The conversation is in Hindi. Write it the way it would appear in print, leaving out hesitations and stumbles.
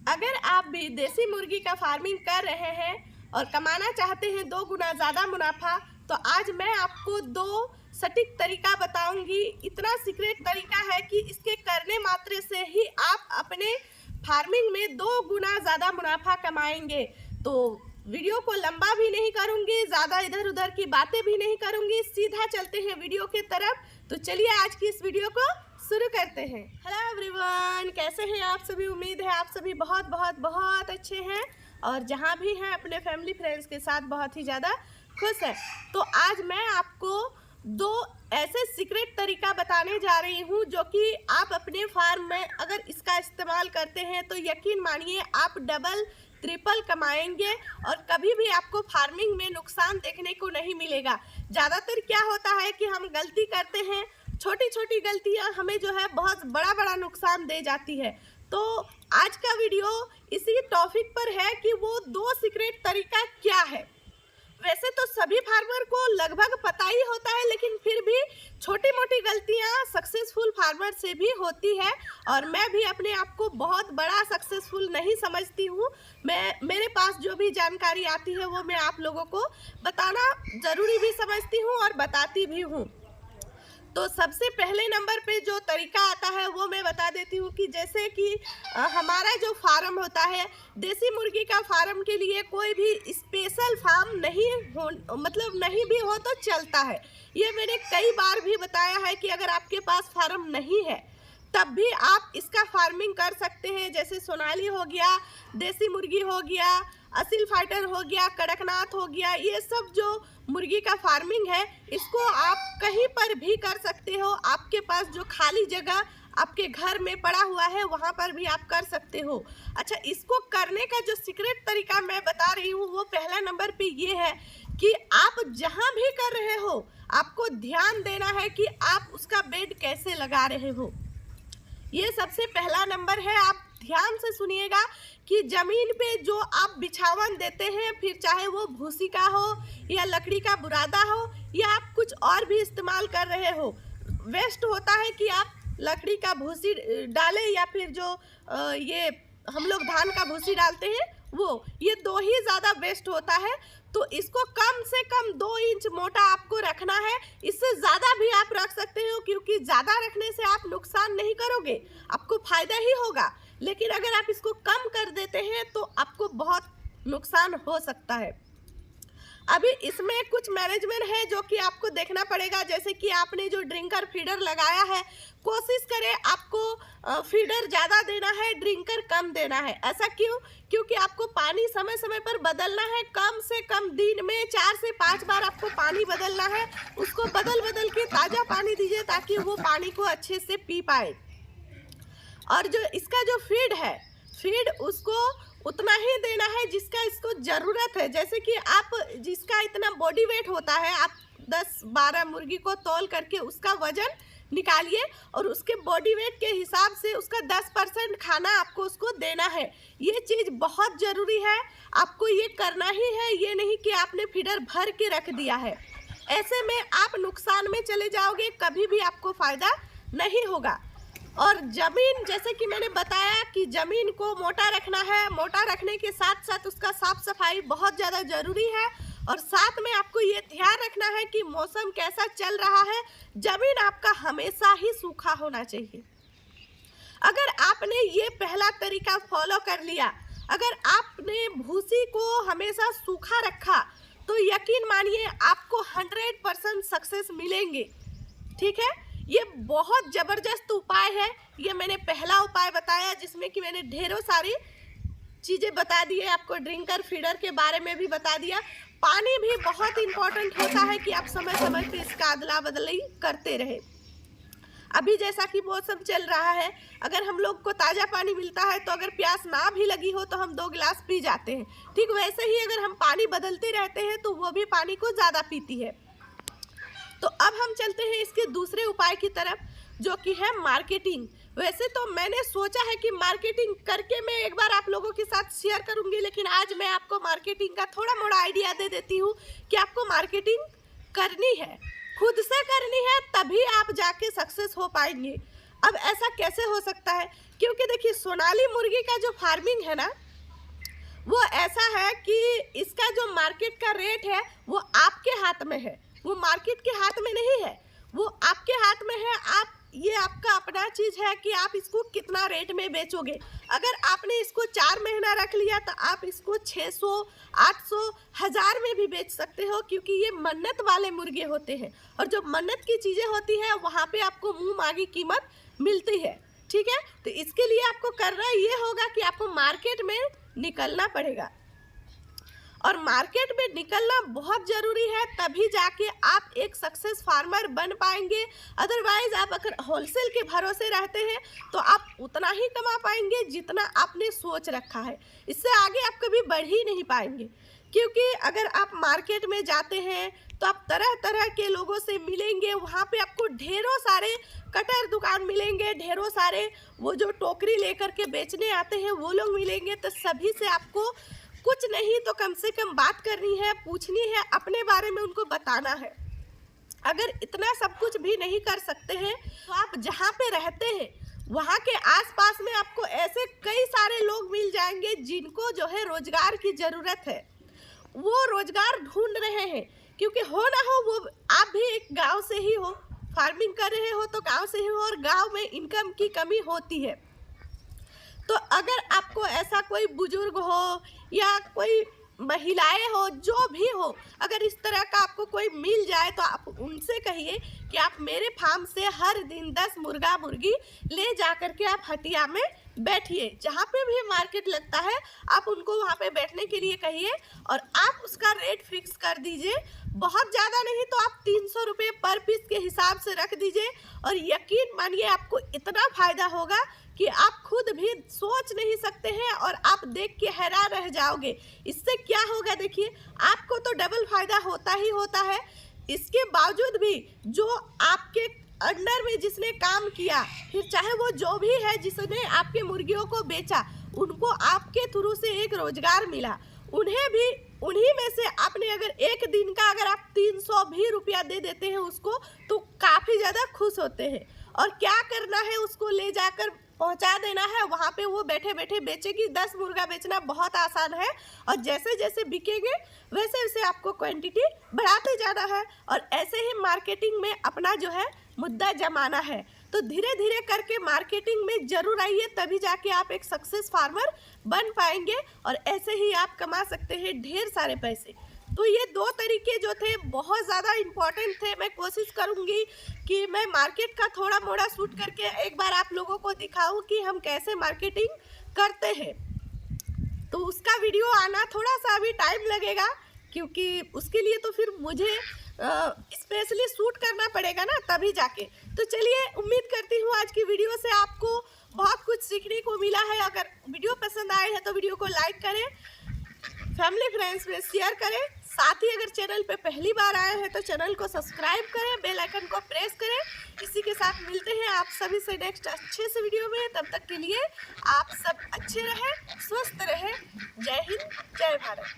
अगर आप भी देसी मुर्गी का फार्मिंग कर रहे हैं और कमाना चाहते हैं 2 गुना ज़्यादा मुनाफा, तो आज मैं आपको 2 सटीक तरीका बताऊंगी। इतना सीक्रेट तरीका है कि इसके करने मात्र से ही आप अपने फार्मिंग में 2 गुना ज़्यादा मुनाफा कमाएंगे। तो वीडियो को लंबा भी नहीं करूंगी, ज़्यादा इधर उधर की बातें भी नहीं करूंगी, सीधा चलते हैं वीडियो की तरफ। तो चलिए आज की इस वीडियो को शुरू करते हैं। हेलो एवरीवन, कैसे हैं आप सभी? उम्मीद है आप सभी बहुत बहुत बहुत अच्छे हैं और जहां भी हैं अपने फैमिली फ्रेंड्स के साथ बहुत ही ज़्यादा खुश हैं। तो आज मैं आपको 2 ऐसे सीक्रेट तरीका बताने जा रही हूं जो कि आप अपने फार्म में अगर इसका इस्तेमाल करते हैं तो यकीन मानिए आप डबल ट्रिपल कमाएंगे और कभी भी आपको फार्मिंग में नुकसान देखने को नहीं मिलेगा। ज़्यादातर क्या होता है कि हम गलती करते हैं, छोटी छोटी गलतियां हमें जो है बहुत बड़ा बड़ा नुकसान दे जाती है। तो आज का वीडियो इसी टॉपिक पर है कि वो 2 सीक्रेट तरीका क्या है। वैसे तो सभी फार्मर को लगभग पता ही होता है, लेकिन फिर भी छोटी मोटी गलतियां सक्सेसफुल फार्मर से भी होती है और मैं भी अपने आप को बहुत बड़ा सक्सेसफुल नहीं समझती हूँ। मेरे पास जो भी जानकारी आती है वो मैं आप लोगों को बताना ज़रूरी भी समझती हूँ और बताती भी हूँ। तो सबसे पहले नंबर पे जो तरीका आता है वो मैं बता देती हूँ कि जैसे कि हमारा जो फार्म होता है, देसी मुर्गी का फार्म के लिए कोई भी स्पेशल फार्म नहीं भी हो तो चलता है। ये मैंने कई बार भी बताया है कि अगर आपके पास फार्म नहीं है तब भी आप इसका फार्मिंग कर सकते हैं। जैसे सोनाली हो गया, देसी मुर्गी हो गया, असील फाइटर हो गया, कड़कनाथ हो गया, ये सब जो मुर्गी का फार्मिंग है इसको आप कहीं पर भी कर सकते हो। आपके पास जो खाली जगह आपके घर में पड़ा हुआ है वहाँ पर भी आप कर सकते हो। अच्छा, इसको करने का जो सीक्रेट तरीका मैं बता रही हूँ वो पहला नंबर पे ये है कि आप जहाँ भी कर रहे हो आपको ध्यान देना है कि आप उसका बेड कैसे लगा रहे हो। ये सबसे पहला नंबर है। आप ध्यान से सुनिएगा कि ज़मीन पे जो आप बिछावन देते हैं, फिर चाहे वो भूसी का हो या लकड़ी का बुरादा हो या आप कुछ और भी इस्तेमाल कर रहे हो, वेस्ट होता है कि आप लकड़ी का भूसी डालें या फिर जो ये हम लोग धान का भूसी डालते हैं वो, ये 2 ही ज़्यादा वेस्ट होता है। तो इसको कम से कम 2 इंच मोटा आपको रखना है। इससे ज़्यादा भी आप रख सकते हो क्योंकि ज़्यादा रखने से आप नुकसान नहीं करोगे, आपको फ़ायदा ही होगा। लेकिन अगर आप इसको कम कर देते हैं तो आपको बहुत नुकसान हो सकता है। अभी इसमें कुछ मैनेजमेंट है जो कि आपको देखना पड़ेगा। जैसे कि आपने जो ड्रिंकर फीडर लगाया है, कोशिश करें आपको फीडर ज़्यादा देना है, ड्रिंकर कम देना है। ऐसा क्यों? क्योंकि आपको पानी समय समय पर बदलना है। कम से कम दिन में 4 से 5 बार आपको पानी बदलना है। उसको बदल के ताज़ा पानी दीजिए ताकि वो पानी को अच्छे से पी पाए। और जो इसका जो फीड है, फीड उसको उतना ही देना है जिसका इसको ज़रूरत है। जैसे कि आप जिसका इतना बॉडी वेट होता है, आप 10-12 मुर्गी को तौल करके उसका वजन निकालिए और उसके बॉडी वेट के हिसाब से उसका 10% खाना आपको उसको देना है। ये चीज़ बहुत ज़रूरी है, आपको ये करना ही है। ये नहीं कि आपने फीडर भर के रख दिया है, ऐसे में आप नुकसान में चले जाओगे, कभी भी आपको फ़ायदा नहीं होगा। और ज़मीन, जैसे कि मैंने बताया कि ज़मीन को मोटा रखना है। मोटा रखने के साथ साथ उसका साफ़ सफाई बहुत ज़्यादा ज़रूरी है और साथ में आपको ये ध्यान रखना है कि मौसम कैसा चल रहा है। ज़मीन आपका हमेशा ही सूखा होना चाहिए। अगर आपने ये पहला तरीका फॉलो कर लिया, अगर आपने भूसी को हमेशा सूखा रखा तो यकीन मानिए आपको 100% सक्सेस मिलेंगे। ठीक है, ये बहुत ज़बरदस्त उपाय है। ये मैंने पहला उपाय बताया जिसमें कि मैंने ढेरों सारी चीज़ें बता दी है। आपको ड्रिंकर फीडर के बारे में भी बता दिया। पानी भी बहुत इम्पोर्टेंट होता है कि आप समय समय पे इसका अदला बदली करते रहे। अभी जैसा कि मौसम चल रहा है, अगर हम लोग को ताज़ा पानी मिलता है तो अगर प्यास ना भी लगी हो तो हम 2 गिलास पी जाते हैं। ठीक वैसे ही अगर हम पानी बदलते रहते हैं तो वो भी पानी को ज़्यादा पीती है। तो अब हम चलते हैं इसके दूसरे उपाय की तरफ जो कि है मार्केटिंग। वैसे तो मैंने सोचा है कि मार्केटिंग करके मैं एक बार आप लोगों के साथ शेयर करूंगी, लेकिन आज मैं आपको मार्केटिंग का थोड़ा मोड़ा आइडिया दे देती हूँ कि आपको मार्केटिंग करनी है, खुद से करनी है, तभी आप जाके सक्सेस हो पाएंगे। अब ऐसा कैसे हो सकता है? क्योंकि देखिए सोनाली मुर्गी का जो फार्मिंग है ना, वो ऐसा है कि इसका जो मार्केट का रेट है वो आपके हाथ में है, वो मार्केट के हाथ में नहीं है, वो आपके हाथ में है। आप ये आपका अपना चीज़ है कि आप इसको कितना रेट में बेचोगे। अगर आपने इसको 4 महीना रख लिया तो आप इसको 600, 800, 1000 में भी बेच सकते हो, क्योंकि ये मन्नत वाले मुर्गे होते हैं और जो मन्नत की चीज़ें होती है वहाँ पे आपको मुंह मांगी कीमत मिलती है। ठीक है, तो इसके लिए आपको करना ये होगा कि आपको मार्केट में निकलना पड़ेगा और मार्केट में निकलना बहुत ज़रूरी है, तभी जाके आप एक सक्सेस फार्मर बन पाएंगे। अदरवाइज आप अगर होलसेल के भरोसे रहते हैं तो आप उतना ही कमा पाएंगे जितना आपने सोच रखा है, इससे आगे आप कभी बढ़ ही नहीं पाएंगे। क्योंकि अगर आप मार्केट में जाते हैं तो आप तरह तरह के लोगों से मिलेंगे, वहाँ पे आपको ढेरों सारे कटर दुकान मिलेंगे, ढेरों सारे वो जो टोकरी लेकर के बेचने आते हैं वो लोग मिलेंगे। तो सभी से आपको कुछ नहीं तो कम से कम बात करनी है, पूछनी है, अपने बारे में उनको बताना है। अगर इतना सब कुछ भी नहीं कर सकते हैं तो आप जहाँ पे रहते हैं वहाँ के आसपास में आपको ऐसे कई सारे लोग मिल जाएंगे जिनको जो है रोजगार की ज़रूरत है, वो रोजगार ढूंढ रहे हैं। क्योंकि हो ना हो वो आप भी एक गांव से ही हो, फार्मिंग कर रहे हो तो गांव से ही हो, और गांव में इनकम की कमी होती है। तो अगर आपको ऐसा कोई बुजुर्ग हो या कोई महिलाएं हो, जो भी हो, अगर इस तरह का आपको कोई मिल जाए तो आप उनसे कहिए कि आप मेरे फार्म से हर दिन 10 मुर्गा मुर्गी ले जा कर के आप हटिया में बैठिए। जहाँ पे भी मार्केट लगता है आप उनको वहाँ पे बैठने के लिए कहिए और आप उसका रेट फिक्स कर दीजिए। बहुत ज़्यादा नहीं तो आप 300 रुपये पर पीस के हिसाब से रख दीजिए, और यकीन मानिए आपको इतना फ़ायदा होगा कि आप खुद भी सोच नहीं सकते हैं और आप देख के हैरान रह जाओगे। इससे क्या होगा, देखिए आपको तो डबल फायदा होता ही होता है। इसके बावजूद भी जो आपके अंडर में जिसने काम किया, फिर चाहे वो जो भी है जिसने आपके मुर्गियों को बेचा, उनको आपके थ्रू से एक रोजगार मिला, उन्हें भी उन्हीं में से आपने अगर एक दिन का अगर आप 300 भी रुपया दे देते हैं उसको तो काफ़ी ज़्यादा खुश होते हैं। और क्या करना है, उसको ले जाकर पहुंचा देना है, वहाँ पे वो बैठे बैठे बेचेगी। 10 मुर्गा बेचना बहुत आसान है और जैसे जैसे बिकेंगे वैसे वैसे आपको क्वांटिटी बढ़ाते जाना है और ऐसे ही मार्केटिंग में अपना जो है मुद्दा जमाना है। तो धीरे धीरे करके मार्केटिंग में जरूर आइए, तभी जाके आप एक सक्सेस फार्मर बन पाएंगे और ऐसे ही आप कमा सकते हैं ढेर सारे पैसे। तो ये 2 तरीके जो थे बहुत ज़्यादा इम्पॉर्टेंट थे। मैं कोशिश करूँगी कि मैं मार्केट का थोड़ा मोड़ा शूट करके एक बार आप लोगों को दिखाऊं कि हम कैसे मार्केटिंग करते हैं। तो उसका वीडियो आना थोड़ा सा अभी टाइम लगेगा, क्योंकि उसके लिए तो फिर मुझे स्पेशली शूट करना पड़ेगा ना, तभी जाके। तो चलिए, उम्मीद करती हूँ आज की वीडियो से आपको बहुत कुछ सीखने को मिला है। अगर वीडियो पसंद आए है तो वीडियो को लाइक करें, फैमिली फ्रेंड्स में शेयर करें, साथ ही अगर चैनल पे पहली बार आए हैं तो चैनल को सब्सक्राइब करें, बेल आइकन को प्रेस करें। इसी के साथ मिलते हैं आप सभी से नेक्स्ट अच्छे से वीडियो में। तब तक के लिए आप सब अच्छे रहें, स्वस्थ रहें। जय हिंद, जय भारत।